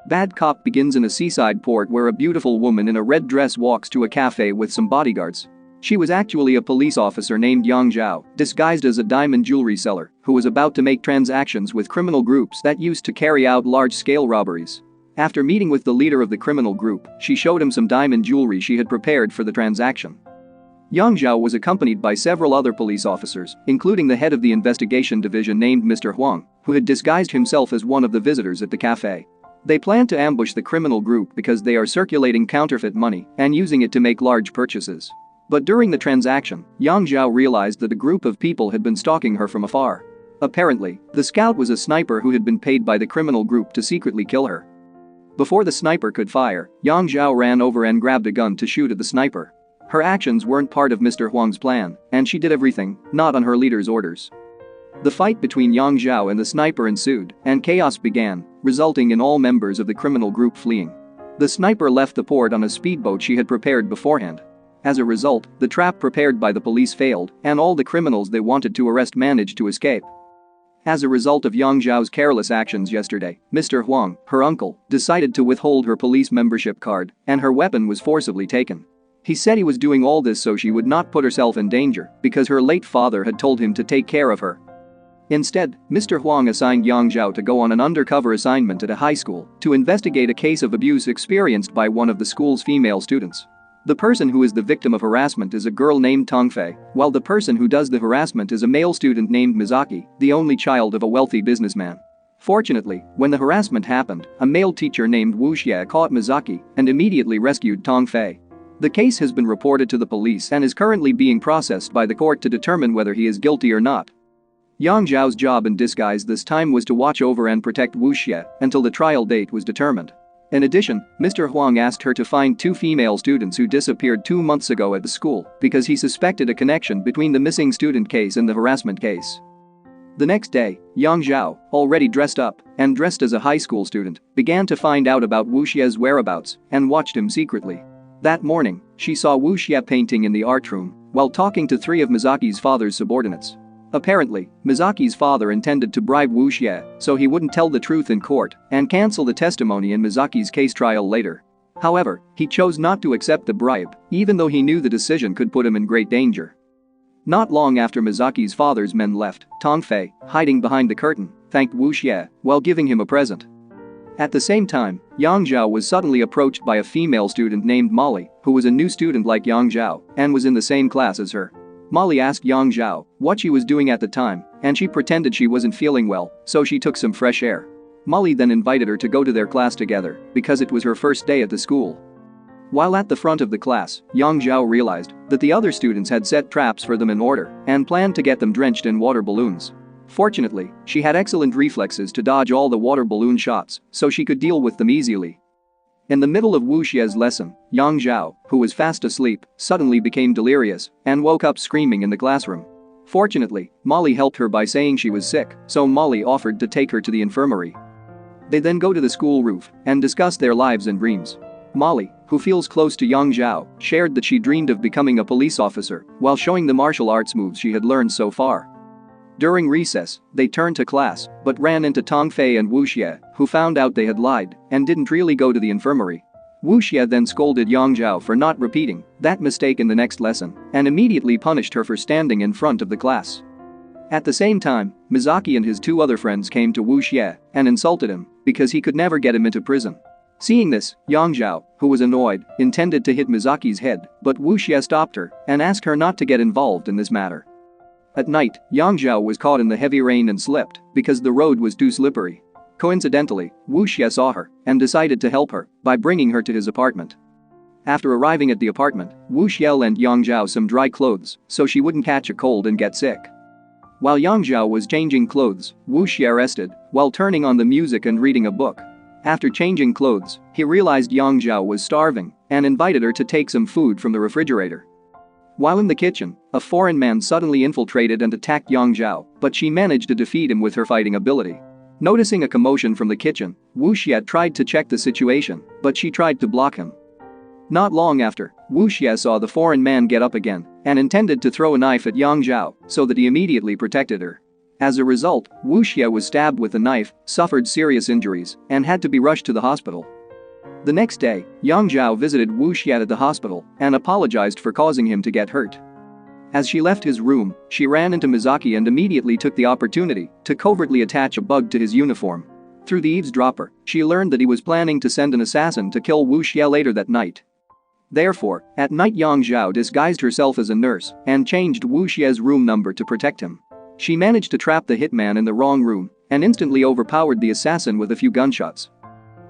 Bad Cop begins in a seaside port where a beautiful woman in a red dress walks to a cafe with some bodyguards. She was actually a police officer named Yang Zhao, disguised as a diamond jewelry seller, who was about to make transactions with criminal groups that used to carry out large-scale robberies. After meeting with the leader of the criminal group, she showed him some diamond jewelry she had prepared for the transaction. Yang Zhao was accompanied by several other police officers, including the head of the investigation division named Mr. Huang, who had disguised himself as one of the visitors at the cafe. They planned to ambush the criminal group because they are circulating counterfeit money and using it to make large purchases. But during the transaction, Yang Zhao realized that a group of people had been stalking her from afar. Apparently, the scout was a sniper who had been paid by the criminal group to secretly kill her. Before the sniper could fire, Yang Zhao ran over and grabbed a gun to shoot at the sniper. Her actions weren't part of Mr. Huang's plan, and she did everything, not on her leader's orders. The fight between Yang Zhao and the sniper ensued, and chaos began, resulting in all members of the criminal group fleeing. The sniper left the port on a speedboat she had prepared beforehand. As a result, the trap prepared by the police failed, and all the criminals they wanted to arrest managed to escape. As a result of Yang Zhao's careless actions yesterday, Mr. Huang, her uncle, decided to withhold her police membership card, and her weapon was forcibly taken. He said he was doing all this so she would not put herself in danger because her late father had told him to take care of her. Instead, Mr. Huang assigned Yang Zhao to go on an undercover assignment at a high school to investigate a case of abuse experienced by one of the school's female students. The person who is the victim of harassment is a girl named Tongfei, while the person who does the harassment is a male student named Mizaki, the only child of a wealthy businessman. Fortunately, when the harassment happened, a male teacher named Wu Xie caught Mizaki and immediately rescued Tongfei. The case has been reported to the police and is currently being processed by the court to determine whether he is guilty or not. Yang Zhao's job in disguise this time was to watch over and protect Wu Xie until the trial date was determined. In addition, Mr. Huang asked her to find 2 female students who disappeared 2 months ago at the school because he suspected a connection between the missing student case and the harassment case. The next day, Yang Zhao, already dressed up and dressed as a high school student, began to find out about Wu Xie's whereabouts and watched him secretly. That morning, she saw Wu Xie painting in the art room while talking to 3 of Mizaki's father's subordinates. Apparently, Mizaki's father intended to bribe Wu Xie so he wouldn't tell the truth in court and cancel the testimony in Mizaki's case trial later. However, he chose not to accept the bribe, even though he knew the decision could put him in great danger. Not long after Mizaki's father's men left, Tongfei, hiding behind the curtain, thanked Wu Xie while giving him a present. At the same time, Yang Zhao was suddenly approached by a female student named Molly, who was a new student like Yang Zhao and was in the same class as her. Molly asked Yang Zhao what she was doing at the time, and she pretended she wasn't feeling well, so she took some fresh air. Molly then invited her to go to their class together because it was her first day at the school. While at the front of the class, Yang Zhao realized that the other students had set traps for them in order and planned to get them drenched in water balloons. Fortunately, she had excellent reflexes to dodge all the water balloon shots, so she could deal with them easily. In the middle of Wu Xie's lesson, Yang Zhao, who was fast asleep, suddenly became delirious and woke up screaming in the classroom. Fortunately, Molly helped her by saying she was sick, so Molly offered to take her to the infirmary. They then go to the school roof and discuss their lives and dreams. Molly, who feels close to Yang Zhao, shared that she dreamed of becoming a police officer while showing the martial arts moves she had learned so far. During recess, they turned to class but ran into Tongfei and Wu Xie, who found out they had lied and didn't really go to the infirmary. Wu Xie then scolded Yang Zhao for not repeating that mistake in the next lesson and immediately punished her for standing in front of the class. At the same time, Mizaki and his 2 other friends came to Wu Xie and insulted him because he could never get him into prison. Seeing this, Yang Zhao, who was annoyed, intended to hit Mizaki's head, but Wu Xie stopped her and asked her not to get involved in this matter. At night, Yang Zhao was caught in the heavy rain and slipped because the road was too slippery. Coincidentally, Wu Xie saw her and decided to help her by bringing her to his apartment. After arriving at the apartment, Wu Xie lent Yang Zhao some dry clothes so she wouldn't catch a cold and get sick. While Yang Zhao was changing clothes, Wu Xie rested while turning on the music and reading a book. After changing clothes, he realized Yang Zhao was starving and invited her to take some food from the refrigerator. While in the kitchen, a foreign man suddenly infiltrated and attacked Yang Zhao, but she managed to defeat him with her fighting ability. Noticing a commotion from the kitchen, Wu Xie tried to check the situation, but she tried to block him. Not long after, Wu Xie saw the foreign man get up again and intended to throw a knife at Yang Zhao so that he immediately protected her. As a result, Wu Xie was stabbed with a knife, suffered serious injuries, and had to be rushed to the hospital. The next day, Yang Zhao visited Wu Xie at the hospital and apologized for causing him to get hurt. As she left his room, she ran into Mizaki and immediately took the opportunity to covertly attach a bug to his uniform. Through the eavesdropper, she learned that he was planning to send an assassin to kill Wu Xie later that night. Therefore, at night Yang Zhao disguised herself as a nurse and changed Wu Xie's room number to protect him. She managed to trap the hitman in the wrong room and instantly overpowered the assassin with a few gunshots.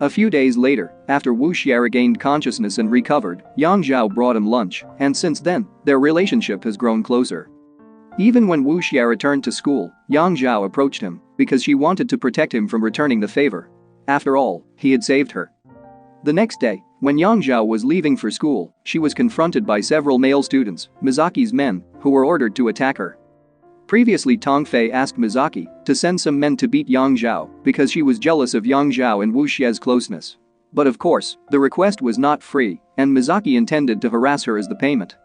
A few days later, after Wu Xie regained consciousness and recovered, Yang Zhao brought him lunch, and since then, their relationship has grown closer. Even when Wu Xie returned to school, Yang Zhao approached him because she wanted to protect him from returning the favor. After all, he had saved her. The next day, when Yang Zhao was leaving for school, she was confronted by several male students, Mizaki's men, who were ordered to attack her. Previously, Tong Fei asked Mizaki to send some men to beat Yang Zhao because she was jealous of Yang Zhao and Wu Xie's closeness. But of course, the request was not free, and Mizaki intended to harass her as the payment.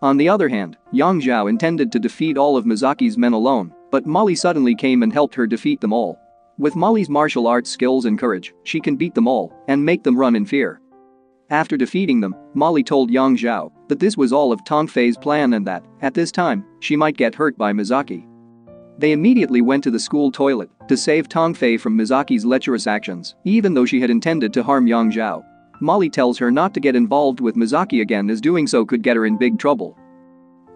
On the other hand, Yang Zhao intended to defeat all of Mizaki's men alone, but Molly suddenly came and helped her defeat them all. With Molly's martial arts skills and courage, she can beat them all and make them run in fear. After defeating them, Molly told Yang Zhao that this was all of Tong Fei's plan and that, at this time, she might get hurt by Mizaki. They immediately went to the school toilet to save Tong Fei from Mizaki's lecherous actions, even though she had intended to harm Yang Zhao. Molly tells her not to get involved with Mizaki again as doing so could get her in big trouble.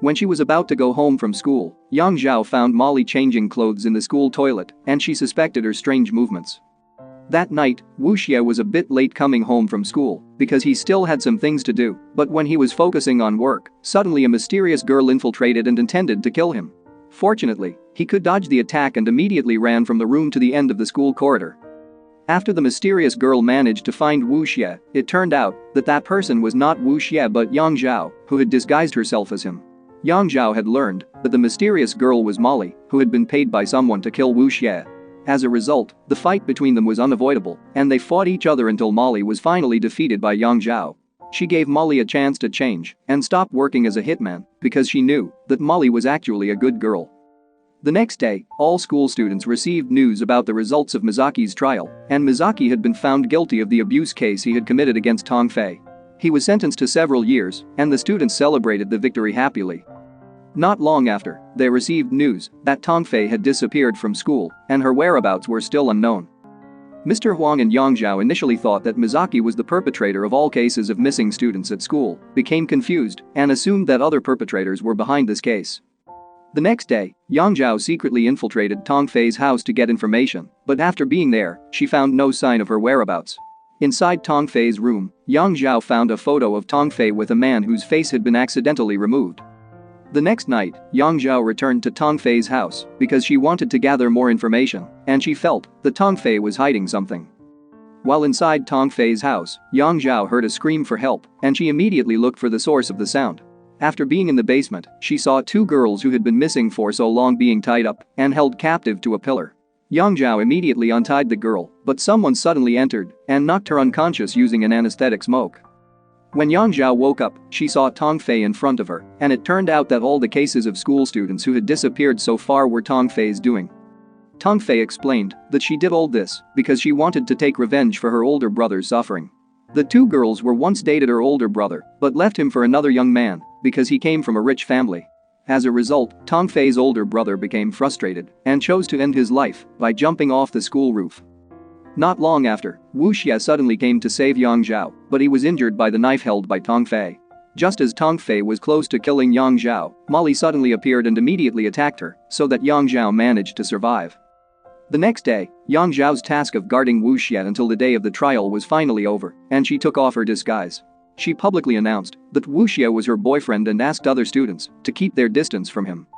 When she was about to go home from school, Yang Zhao found Molly changing clothes in the school toilet and she suspected her strange movements. That night, Wu Xie was a bit late coming home from school because he still had some things to do, but when he was focusing on work, suddenly a mysterious girl infiltrated and intended to kill him. Fortunately, he could dodge the attack and immediately ran from the room to the end of the school corridor. After the mysterious girl managed to find Wu Xie, it turned out that that person was not Wu Xie but Yang Zhao, who had disguised herself as him. Yang Zhao had learned that the mysterious girl was Molly, who had been paid by someone to kill Wu Xie. As a result, the fight between them was unavoidable, and they fought each other until Molly was finally defeated by Yang Zhao. She gave Molly a chance to change and stop working as a hitman because she knew that Molly was actually a good girl. The next day, all school students received news about the results of Mizaki's trial, and Mizaki had been found guilty of the abuse case he had committed against Tong Fei. He was sentenced to several years, and the students celebrated the victory happily. Not long after, they received news that Tong Fei had disappeared from school and her whereabouts were still unknown. Mr. Huang and Yang Zhao initially thought that Mizaki was the perpetrator of all cases of missing students at school, became confused, and assumed that other perpetrators were behind this case. The next day, Yang Zhao secretly infiltrated Tong Fei's house to get information, but after being there, she found no sign of her whereabouts. Inside Tong Fei's room, Yang Zhao found a photo of Tong Fei with a man whose face had been accidentally removed. The next night, Yang Zhao returned to Tong Fei's house because she wanted to gather more information, and she felt that Tong Fei was hiding something. While inside Tong Fei's house, Yang Zhao heard a scream for help, and she immediately looked for the source of the sound. After being in the basement, she saw two girls who had been missing for so long being tied up and held captive to a pillar. Yang Zhao immediately untied the girl, but someone suddenly entered and knocked her unconscious using an anesthetic smoke. When Yang Zhao woke up, she saw Tong Fei in front of her, and it turned out that all the cases of school students who had disappeared so far were Tong Fei's doing. Tong Fei explained that she did all this because she wanted to take revenge for her older brother's suffering. The two girls were once dated her older brother, but left him for another young man because he came from a rich family. As a result, Tong Fei's older brother became frustrated and chose to end his life by jumping off the school roof. Not long after, Wu Xie suddenly came to save Yang Zhao, but he was injured by the knife held by Tong Fei. Just as Tong Fei was close to killing Yang Zhao, Molly suddenly appeared and immediately attacked her, so that Yang Zhao managed to survive. The next day, Yang Zhao's task of guarding Wu Xie until the day of the trial was finally over, and she took off her disguise. She publicly announced that Wu Xie was her boyfriend and asked other students to keep their distance from him.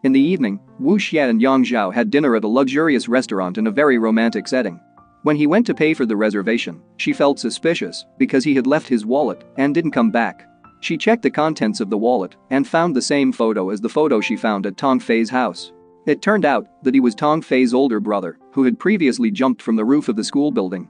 In the evening, Wu Xie and Yang Zhao had dinner at a luxurious restaurant in a very romantic setting. When he went to pay for the reservation, she felt suspicious because he had left his wallet and didn't come back. She checked the contents of the wallet and found the same photo as the photo she found at Tong Fei's house. It turned out that he was Tong Fei's older brother, who had previously jumped from the roof of the school building.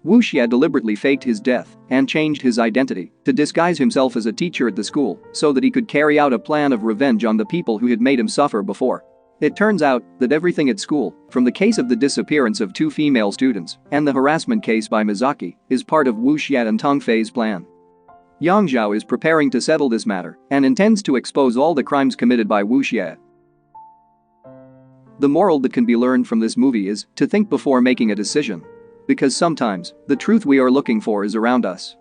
Wu Xie deliberately faked his death and changed his identity to disguise himself as a teacher at the school so that he could carry out a plan of revenge on the people who had made him suffer before. It turns out that everything at school, from the case of the disappearance of 2 female students and the harassment case by Mizaki, is part of Wu Xia and Tong Fei's plan. Yang Zhao is preparing to settle this matter and intends to expose all the crimes committed by Wu Xia. The moral that can be learned from this movie is to think before making a decision. Because sometimes, the truth we are looking for is around us.